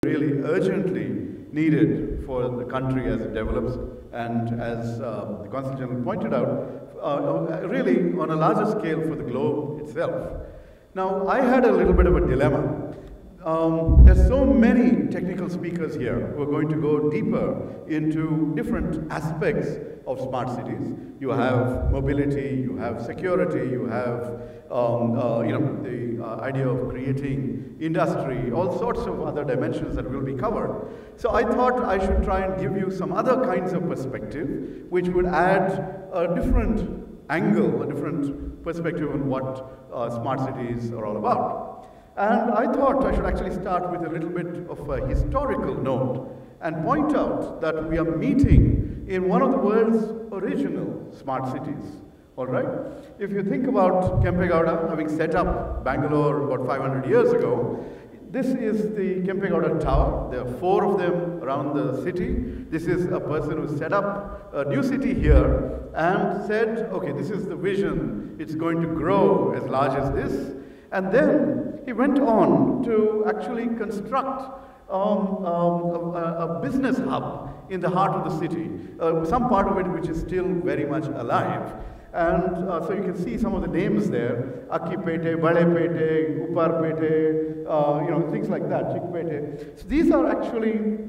really urgently needed for the country as it develops, and as the Consul General pointed out, really on a larger scale for the globe itself. Now, I had a little bit of a dilemma. There's so many technical speakers here who are going to go deeper into different aspects of smart cities. You have mobility, you have security, you have the idea of creating industry, all sorts of other dimensions that will be covered. So I thought I should try and give you some other kinds of perspective which would add a different angle, a different perspective on what smart cities are all about. And I thought I should actually start with a little bit of a historical note and point out that we are meeting in one of the world's original smart cities. All right? If you think about Kempe Gowda having set up Bangalore about 500 years ago, this is the Kempe Gowda Tower. There are 4 of them around the city. This is a person who set up a new city here and said, okay, this is the vision. It's going to grow as large as this. And then he went on to actually construct a business hub in the heart of the city, some part of it which is still very much alive. And so you can see some of the names there: Akkipete, Balepete, Uparpete, things like that, Chikpete. So these are actually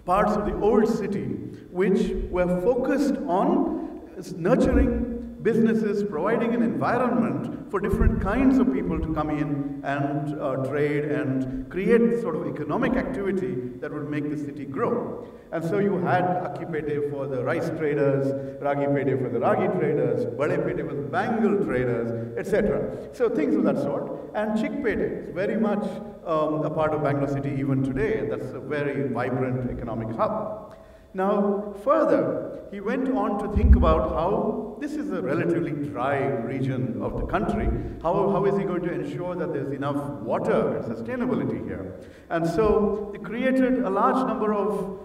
parts of the old city which were focused on nurturing businesses, providing an environment for different kinds of people to come in and trade and create sort of economic activity that would make the city grow. And so you had Akkipete for the rice traders, Ragipete for the ragi traders, Balepete for the bangle traders, etc. So things of that sort. And Chikpete is very much a part of Bangalore city even today. That's a very vibrant economic hub. Now, further, he went on to think about how this is a relatively dry region of the country. How is he going to ensure that there's enough water and sustainability here? And so he created a large number of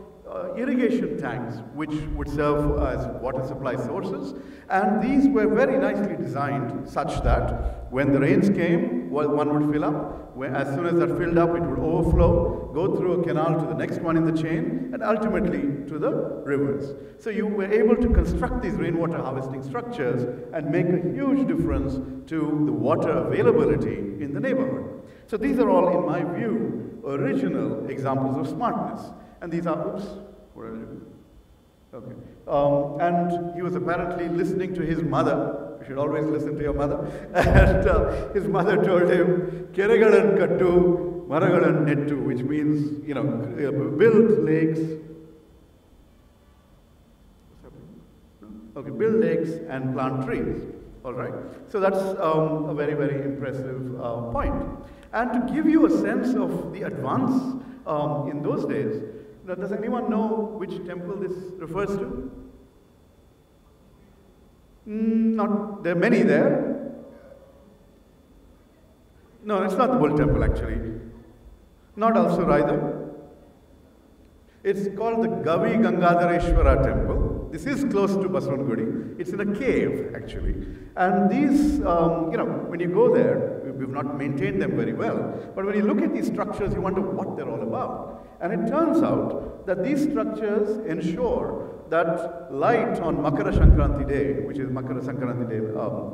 irrigation tanks which would serve as water supply sources, and these were very nicely designed such that when the rains came, one would fill up. As soon as that filled up, it would overflow, go through a canal to the next one in the chain, and ultimately to the rivers. So you were able to construct these rainwater harvesting structures and make a huge difference to the water availability in the neighborhood. So these are all, in my view, original examples of smartness. And these are, oops, what did I do? Okay. And he was apparently listening to his mother. You should always listen to your mother. And his mother told him, Keregalan kattu, maragalan nettu, which means, build lakes. Okay, build lakes and plant trees. All right. So that's a very, very impressive point. And to give you a sense of the advance in those days, does anyone know which temple this refers to? There are many there. No, it's not the Bull Temple actually. Not Alsur either. It's called the Gavi Gangadhareshwara Temple. This is close to Basavangudi. It's in a cave actually. And these, when you go there, we've not maintained them very well, but when you look at these structures, you wonder what they're all about. And it turns out that these structures ensure that light on Makara Sankranti Day, which is Makara Sankranti Day,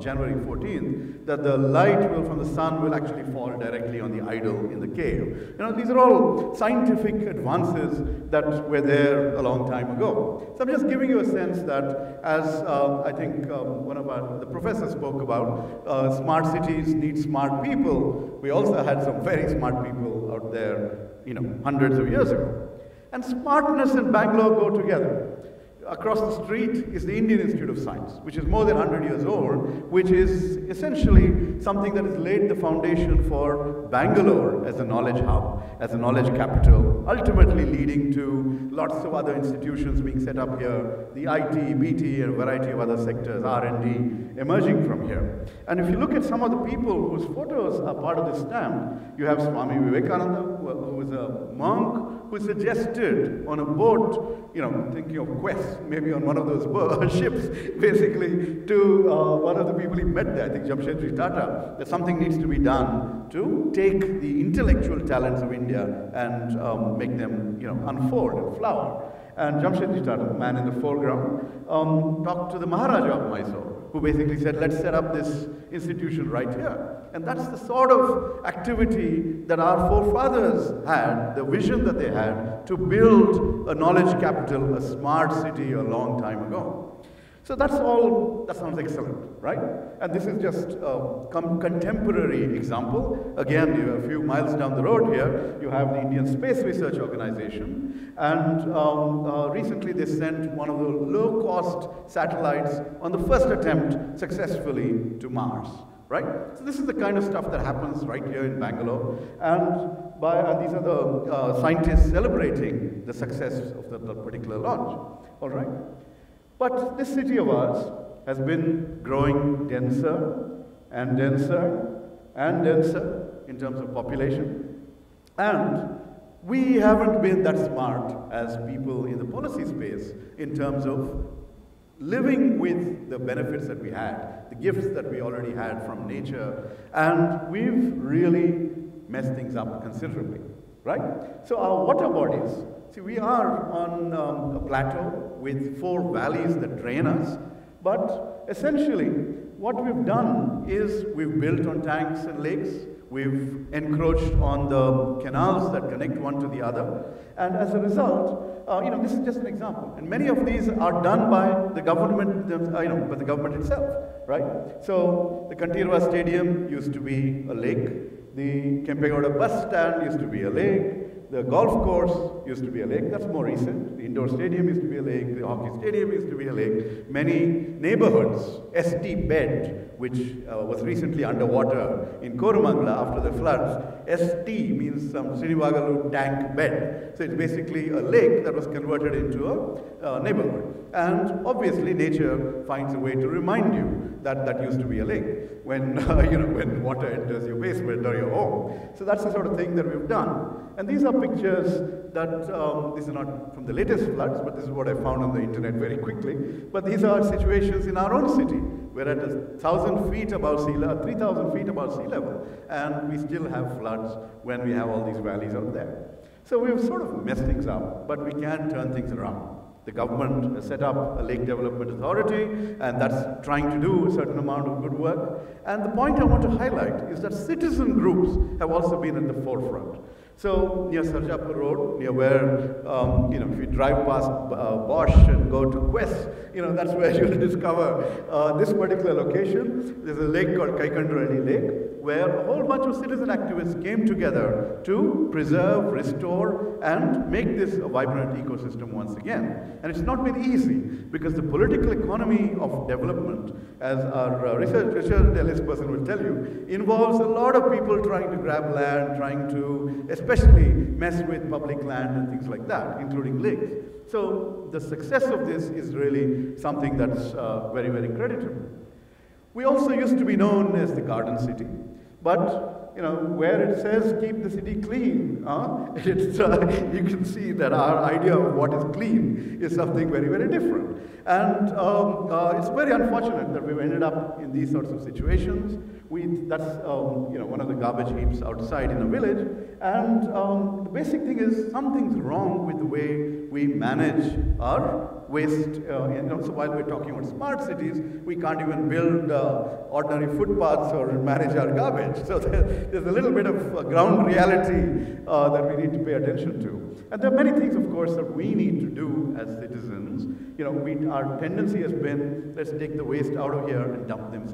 January 14th, that the light from the sun will actually fall directly on the idol in the cave. These are all scientific advances that were there a long time ago. So I'm just giving you a sense that, as I think one of the professors spoke about, smart cities need smart people. We also had some very smart people out there, hundreds of years ago. And smartness and Bangalore go together. Across the street is the Indian Institute of Science, which is more than 100 years old, which is essentially something that has laid the foundation for Bangalore as a knowledge hub, as a knowledge capital, ultimately leading to lots of other institutions being set up here, the IT, BT, and a variety of other sectors, R&D, emerging from here. And if you look at some of the people whose photos are part of this stamp, you have Swami Vivekananda, who is a monk, who suggested on a boat, thinking of quests, maybe on one of those ships, basically, to one of the people he met there, I think Jamshedji Tata, that something needs to be done to take the intellectual talents of India and make them, unfold and flower. And Jamshedji Tata, the man in the foreground, talked to the Maharaja of Mysore, who basically said, let's set up this institution right here. And that's the sort of activity that our forefathers had, the vision that they had to build a knowledge capital, a smart city a long time ago. So that's all, that sounds excellent, right? And this is just a contemporary example. Again, you're a few miles down the road here, you have the Indian Space Research Organization, and recently they sent one of the low-cost satellites on the first attempt successfully to Mars, right? So this is the kind of stuff that happens right here in Bangalore, and these are the scientists celebrating the success of the particular launch, all right? But this city of ours has been growing denser and denser and denser in terms of population. And we haven't been that smart as people in the policy space in terms of living with the benefits that we had, the gifts that we already had from nature. And we've really messed things up considerably, right? So our water bodies, see, we are on a plateau with 4 valleys that drain us, but essentially what we've done is we've built on tanks and lakes, we've encroached on the canals that connect one to the other, and as a result, this is just an example, and many of these are done by the government, by the government itself, right? So the Kantirwa Stadium used to be a lake, the Kempe Gowda bus stand used to be a lake, the golf course used to be a lake, that's more recent. The indoor stadium used to be a lake, the hockey stadium used to be a lake. Many neighborhoods, ST Bed, which was recently underwater in Koromangala after the floods. ST means some Srinivagalu tank bed. So it's basically a lake that was converted into a neighborhood. And obviously nature finds a way to remind you that that used to be a lake when, when water enters your basement or your home. So that's the sort of thing that we've done. And these are pictures that, these are not from the latest floods, but this is what I found on the internet very quickly. But these are situations in our own city. We're at 1,000 feet above sea level, 3,000 feet above sea level, and we still have floods when we have all these valleys out there. So we've sort of messed things up, but we can turn things around. The government has set up a Lake Development Authority, and that's trying to do a certain amount of good work. And the point I want to highlight is that citizen groups have also been at the forefront. So near Sarjapur Road, near where, if you drive past Bosch and go to Quest, that's where you'll discover this particular location. There's a lake called Kaikandrali Lake, where a whole bunch of citizen activists came together to preserve, restore, and make this a vibrant ecosystem once again. And it's not been easy, because the political economy of development, as our Richard Ellis person will tell you, involves a lot of people trying to grab land, trying to especially mess with public land and things like that, including lakes. So the success of this is really something that's very, very creditable. We also used to be known as the Garden City, but where it says keep the city clean, you can see that our idea of what is clean is something very, very different. And it's very unfortunate that we've ended up in these sorts of situations. That's one of the garbage heaps outside in a village, and the basic thing is something's wrong with the way we manage our waste. So while we're talking about smart cities, we can't even build ordinary footpaths or manage our garbage. So there's a little bit of ground reality that we need to pay attention to. And there are many things, of course, that we need to do as citizens. Our tendency has been, let's take the waste out of here and dump it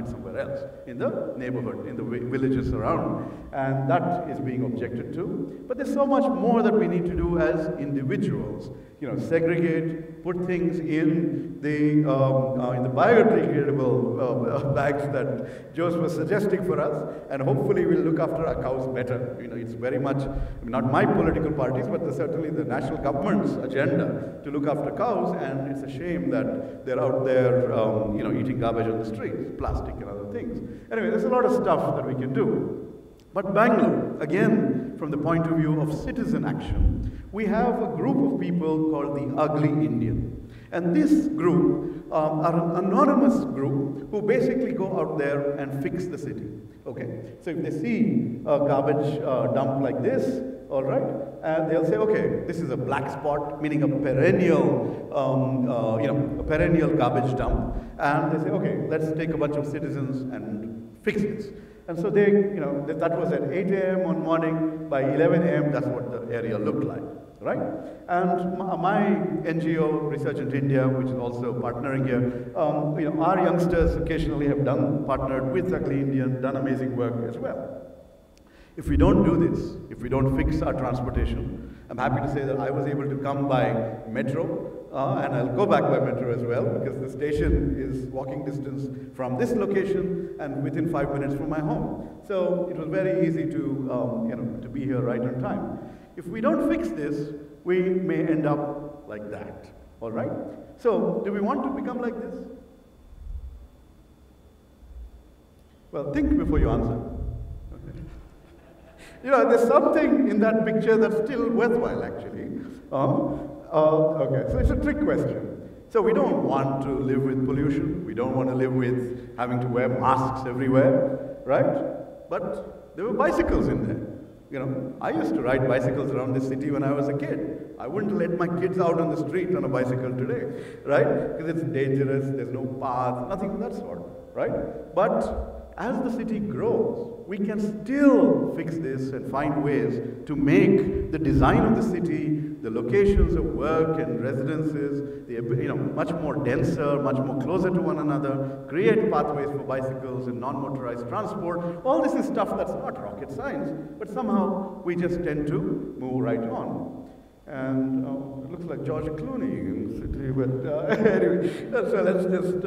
somewhere else, in the neighborhood, in the villages around. And that is being objected to. But there's so much more that we need to do as individuals. Segregate, put things in the biodegradable bags that Jose was suggesting for us, and hopefully we'll look after our cows better. It's very much, not my political parties, but certainly the national government's agenda to look after cows, and it's a shame that they're out there, eating garbage on the streets, plastic and other things. Anyway, there's a lot of stuff that we can do. But Bangalore, again, from the point of view of citizen action, we have a group of people called the Ugly Indian. And this group are an anonymous group who basically go out there and fix the city. Okay, so if they see a garbage dump like this, all right, and they'll say, okay, this is a black spot, meaning a perennial, a perennial garbage dump, and they say, okay, let's take a bunch of citizens and fix this. And so they, that was at 8 a.m. one morning. By 11 a.m., that's what the area looked like, right? And my NGO, Resurgent India, which is also partnering here, our youngsters occasionally have partnered with Ugly Indian, done amazing work as well. If we don't do this, if we don't fix our transportation, I'm happy to say that I was able to come by metro, and I'll go back by metro as well, because the station is walking distance from this location and within 5 minutes from my home. So it was very easy to be here right on time. If we don't fix this, we may end up like that, all right? So do we want to become like this? Well, think before you answer. There's something in that picture that's still worthwhile, actually. Okay, so it's a trick question. So we don't want to live with pollution. We don't want to live with having to wear masks everywhere, right? But there were bicycles in there. I used to ride bicycles around the city when I was a kid. I wouldn't let my kids out on the street on a bicycle today, right? Because it's dangerous, there's no path, nothing of that sort, right? But as the city grows, we can still fix this and find ways to make the design of the city, the locations of work and residences, much more denser, much more closer to one another, create pathways for bicycles and non-motorized transport. All this is stuff that's not rocket science, but somehow we just tend to move right on. And it looks like George Clooney in the city, but anyway, so let's just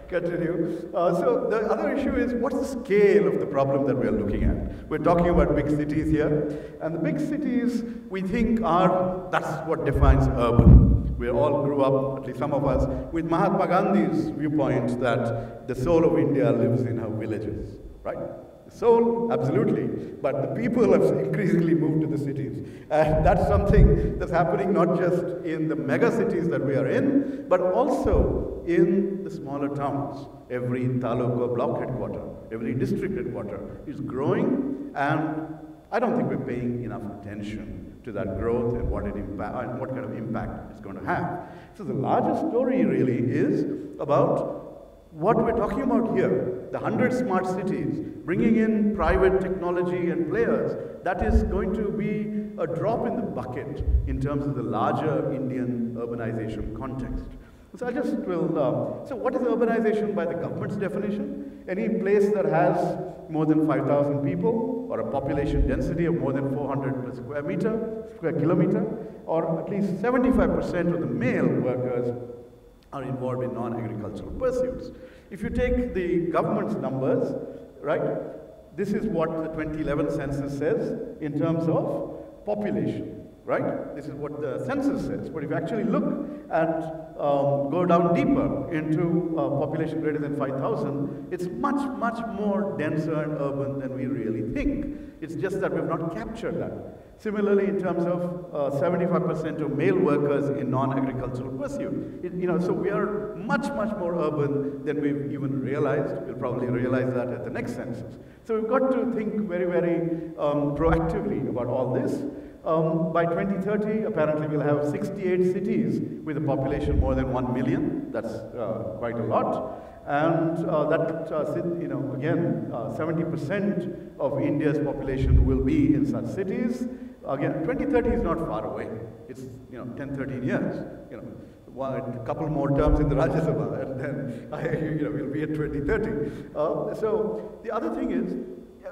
continue. So the other issue is, what's the scale of the problem that we're looking at? We're talking about big cities here, and the big cities we think that's what defines urban. We all grew up, at least some of us, with Mahatma Gandhi's viewpoint that the soul of India lives in her villages, right? The soul, absolutely, but the people have increasingly moved to the cities. And that's something that's happening not just in the mega cities that we are in, but also in the smaller towns. Every taluk or block headquarter, every district headquarter is growing, and I don't think we're paying enough attention to that growth and what kind of impact it's going to have. So the larger story really is about what we're talking about here, the 100 smart cities, bringing in private technology and players, that is going to be a drop in the bucket in terms of the larger Indian urbanization context. So I just will, so what is urbanization by the government's definition? Any place that has more than 5,000 people, or a population density of more than 400 per square kilometer, or at least 75% of the male workers are involved in non-agricultural pursuits. If you take the government's numbers, right, this is what the 2011 census says in terms of population, right? This is what the census says. But if you actually look at, go down deeper into population greater than 5,000, it's much, much more denser and urban than we really think. It's just that we've not captured that. Similarly, in terms of 75% of male workers in non-agricultural pursuit, so we are much, much more urban than we've even realized. We'll probably realize that at the next census. So we've got to think very, very proactively about all this. By 2030, apparently we'll have 68 cities with a population more than 1 million. That's quite a lot. And again, 70% of India's population will be in such cities. Again, 2030 is not far away. It's 10, 13 years. A couple more terms in the Rajya Sabha, and then we'll be at 2030. So the other thing is,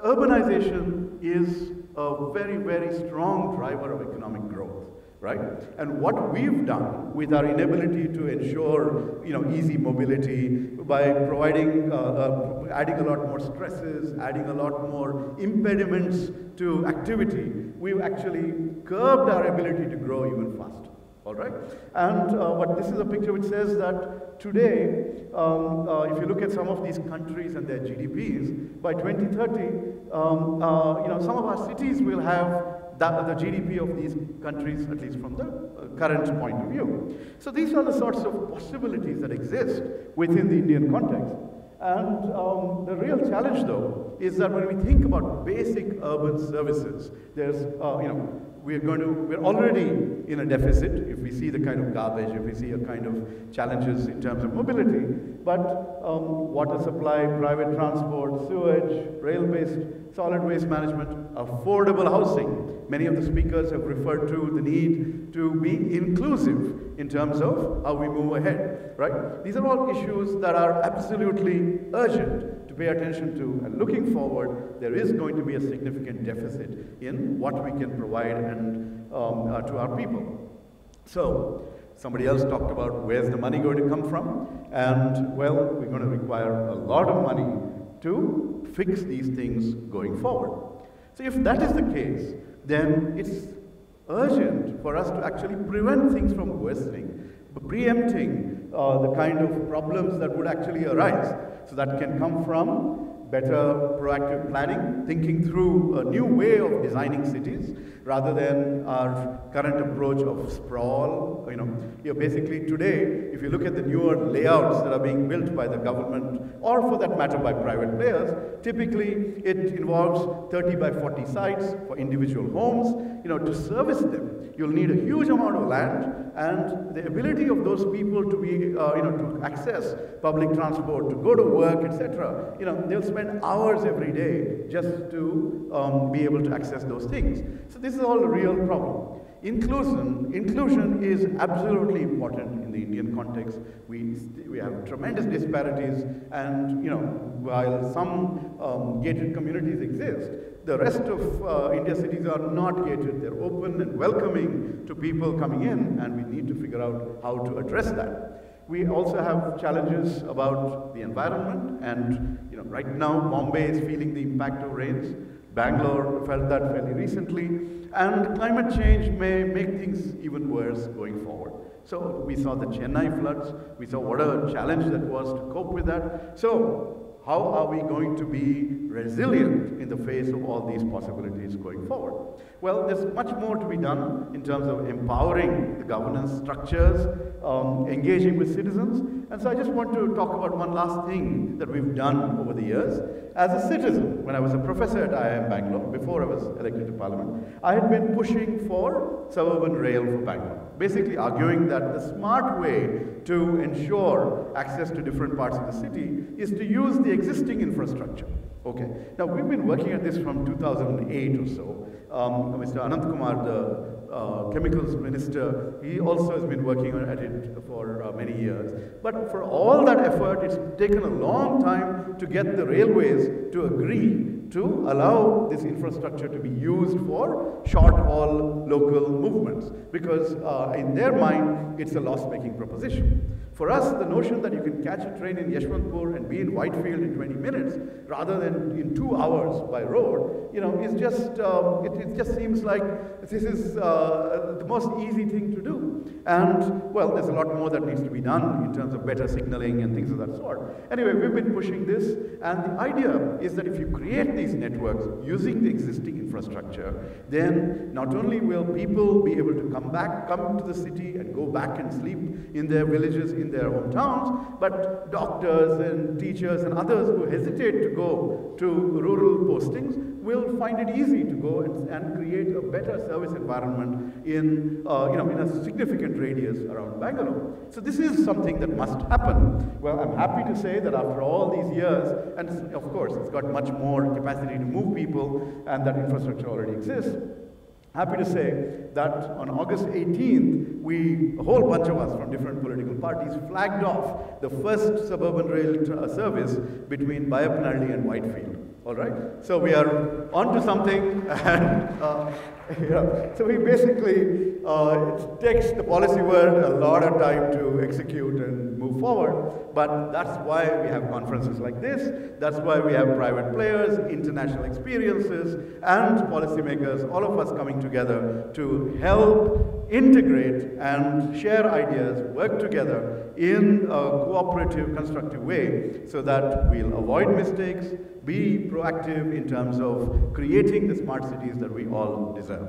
urbanization is a very, very strong driver of economic growth, right? And what we've done with our inability to ensure, easy mobility by providing, adding a lot more stresses, adding a lot more impediments to activity, we've actually curbed our ability to grow even faster. All right, and this is a picture which says that today, if you look at some of these countries and their GDPs, by 2030, some of our cities will have the GDP of these countries, at least from the current point of view. So these are the sorts of possibilities that exist within the Indian context. And the real challenge, though, is that when we think about basic urban services, there's, we're already in a deficit if we see the kind of garbage, if we see a kind of challenges in terms of mobility. But water supply, private transport, sewage, rail-based solid waste management, affordable housing. Many of the speakers have referred to the need to be inclusive in terms of how we move ahead, right? These are all issues that are absolutely urgent to pay attention to, and looking forward, there is going to be a significant deficit in what we can provide and to our people. So, somebody else talked about where's the money going to come from, and well, we're going to require a lot of money to fix these things going forward. So if that is the case, then it's urgent for us to actually prevent things from worsening, preempting the kind of problems that would actually arise. So that can come from better proactive planning, thinking through a new way of designing cities rather than our current approach of sprawl. Basically today, if you look at the newer layouts that are being built by the government, or for that matter by private players, typically it involves 30 by 40 sites for individual homes. To service them, you'll need a huge amount of land, and the ability of those people to be, to access public transport, to go to work, etc. They'll spend hours every day just to be able to access those things. So this is all a real problem. Inclusion is absolutely important in the Indian context. We have tremendous disparities, and while some gated communities exist, the rest of India's cities are not gated. They're open and welcoming to people coming in, and we need to figure out how to address that. We also have challenges about the environment, and right now Bombay is feeling the impact of rains. Bangalore felt that fairly recently, and climate change may make things even worse going forward. So we saw the Chennai floods, we saw what a challenge that was to cope with that. So how are we going to be resilient in the face of all these possibilities going forward? Well, there's much more to be done in terms of empowering the governance structures, engaging with citizens. And so I just want to talk about one last thing that we've done over the years. As a citizen, when I was a professor at IIM Bangalore, before I was elected to Parliament, I had been pushing for suburban rail for Bangalore, basically arguing that the smart way to ensure access to different parts of the city is to use the existing infrastructure. Okay. Now, we've been working at this from 2008 or so. Mr. Anant Kumar, the chemicals minister, he also has been working at it for many years. But for all that effort, it's taken a long time to get the railways to agree to allow this infrastructure to be used for short-haul local movements, because in their mind, it's a loss-making proposition. For us, the notion that you can catch a train in Yeshwantpur and be in Whitefield in 20 minutes rather than in 2 hours by road, is just, it just seems like this is the most easy thing to do. And, well, there's a lot more that needs to be done in terms of better signaling and things of that sort. Anyway, we've been pushing this, and the idea is that if you create these networks using the existing infrastructure, then not only will people be able to come to the city and go back and sleep in their villages, in their hometowns, but doctors and teachers and others who hesitate to go to rural postings will find it easy to go and create a better service environment in a significant radius around Bangalore. So this is something that must happen. Well, I'm happy to say that after all these years, and of course it's got much more capacity to move people, and that infrastructure already exists. Happy to say that on August 18th, a whole bunch of us from different political parties flagged off the first suburban rail service between Bayapnalli and Whitefield. All right? So we are on to something, and so we basically, it takes the policy world a lot of time to execute and move forward, but that's why we have conferences like this, that's why we have private players, international experiences, and policymakers, all of us coming together to help integrate and share ideas, work together in a cooperative, constructive way so that we'll avoid mistakes, be proactive in terms of creating the smart cities that we all deserve.